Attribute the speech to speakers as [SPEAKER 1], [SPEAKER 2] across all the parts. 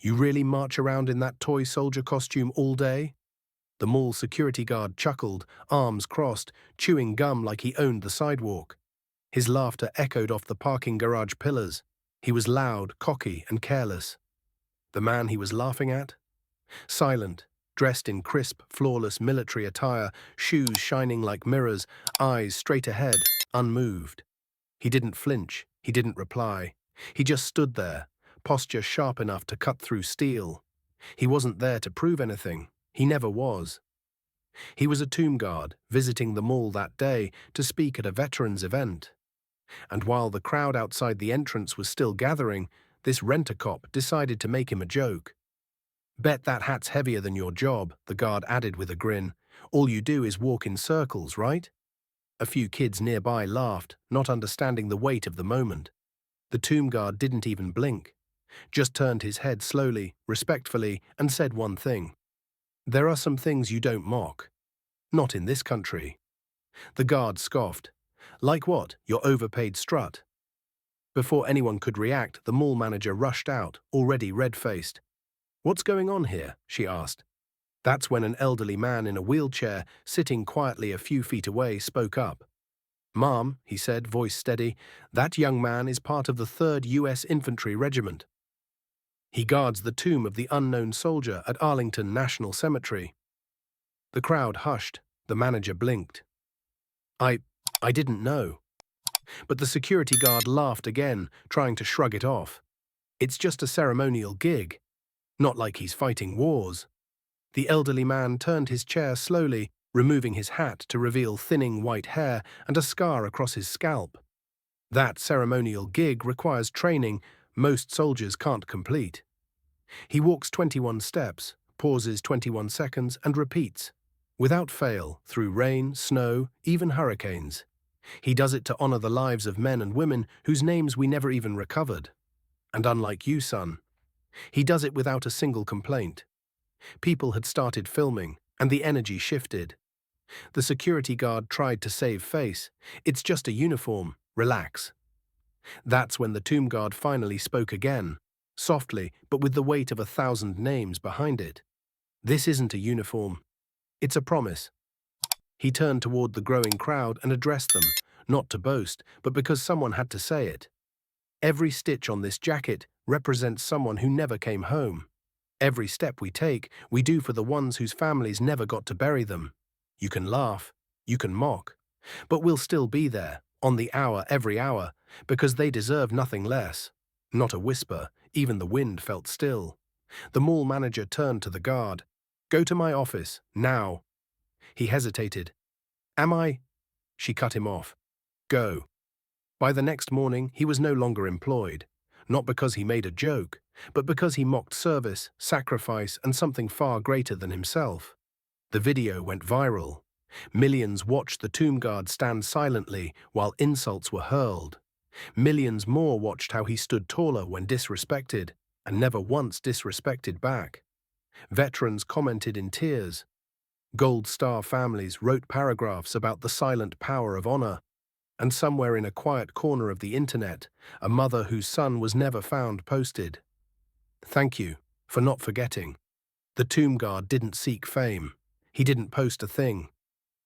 [SPEAKER 1] You really march around in that toy soldier costume all day? The mall security guard chuckled, arms crossed, chewing gum like he owned the sidewalk. His laughter echoed off the parking garage pillars. He was loud, cocky, and careless. The man he was laughing at? Silent, dressed in crisp, flawless military attire, shoes shining like mirrors, eyes straight ahead, unmoved. He didn't flinch, he didn't reply. He just stood there, posture sharp enough to cut through steel. He wasn't there to prove anything. He never was. He was a tomb guard, visiting the mall that day to speak at a veterans event. And while the crowd outside the entrance was still gathering, this rent-a-cop decided to make him a joke. "Bet that hat's heavier than your job," the guard added with a grin. "All you do is walk in circles, right?" A few kids nearby laughed, not understanding the weight of the moment. The tomb guard didn't even blink, just turned his head slowly, respectfully, and said one thing. "There are some things you don't mock. Not in this country." The guard scoffed. "Like what? Your overpaid strut?" Before anyone could react, the mall manager rushed out, already red-faced. "What's going on here?" she asked. That's when an elderly man in a wheelchair, sitting quietly a few feet away, spoke up. "Ma'am," he said, voice steady, "that young man is part of the 3rd U.S. Infantry Regiment. He guards the tomb of the unknown soldier at Arlington National Cemetery." The crowd hushed. The manager blinked. I didn't know." But the security guard laughed again, trying to shrug it off. "It's just a ceremonial gig. Not like he's fighting wars." The elderly man turned his chair slowly, removing his hat to reveal thinning white hair and a scar across his scalp. "That ceremonial gig requires training most soldiers can't complete." He walks 21 steps, pauses 21 seconds, and repeats, without fail, through rain, snow, even hurricanes. He does it to honor the lives of men and women whose names we never even recovered. And unlike you, son, he does it without a single complaint. People had started filming, and the energy shifted. The security guard tried to save face. "It's just a uniform. Relax." That's when the tomb guard finally spoke again, softly but with the weight of 1,000 names behind it. "This isn't a uniform. It's a promise." He turned toward the growing crowd and addressed them, not to boast, but because someone had to say it. "Every stitch on this jacket represents someone who never came home. Every step we take, we do for the ones whose families never got to bury them. You can laugh, you can mock, but we'll still be there, on the hour every hour, because they deserve nothing less." Not a whisper, even the wind felt still. The mall manager turned to the guard. "Go to my office, now." He hesitated. "Am I?" She cut him off. "Go." By the next morning, he was no longer employed, not because he made a joke, but because he mocked service, sacrifice, and something far greater than himself. The video went viral. Millions watched the tomb guard stand silently while insults were hurled. Millions more watched how he stood taller when disrespected, and never once disrespected back. Veterans commented in tears. Gold Star families wrote paragraphs about the silent power of honor. And somewhere in a quiet corner of the internet, a mother whose son was never found posted, "Thank you for not forgetting." The tomb guard didn't seek fame. He didn't post a thing.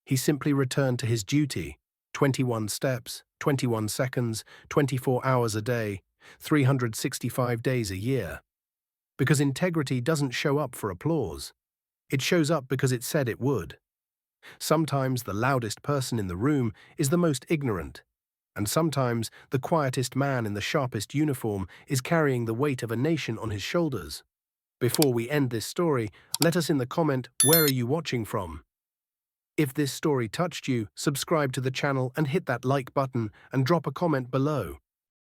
[SPEAKER 1] He simply returned to his duty, 21 steps, 21 seconds, 24 hours a day, 365 days a year. Because integrity doesn't show up for applause. It shows up because it said it would. Sometimes the loudest person in the room is the most ignorant, and sometimes the quietest man in the sharpest uniform is carrying the weight of a nation on his shoulders. Before we end this story, let us in the comment, where are you watching from? If this story touched you, subscribe to the channel and hit that like button and drop a comment below.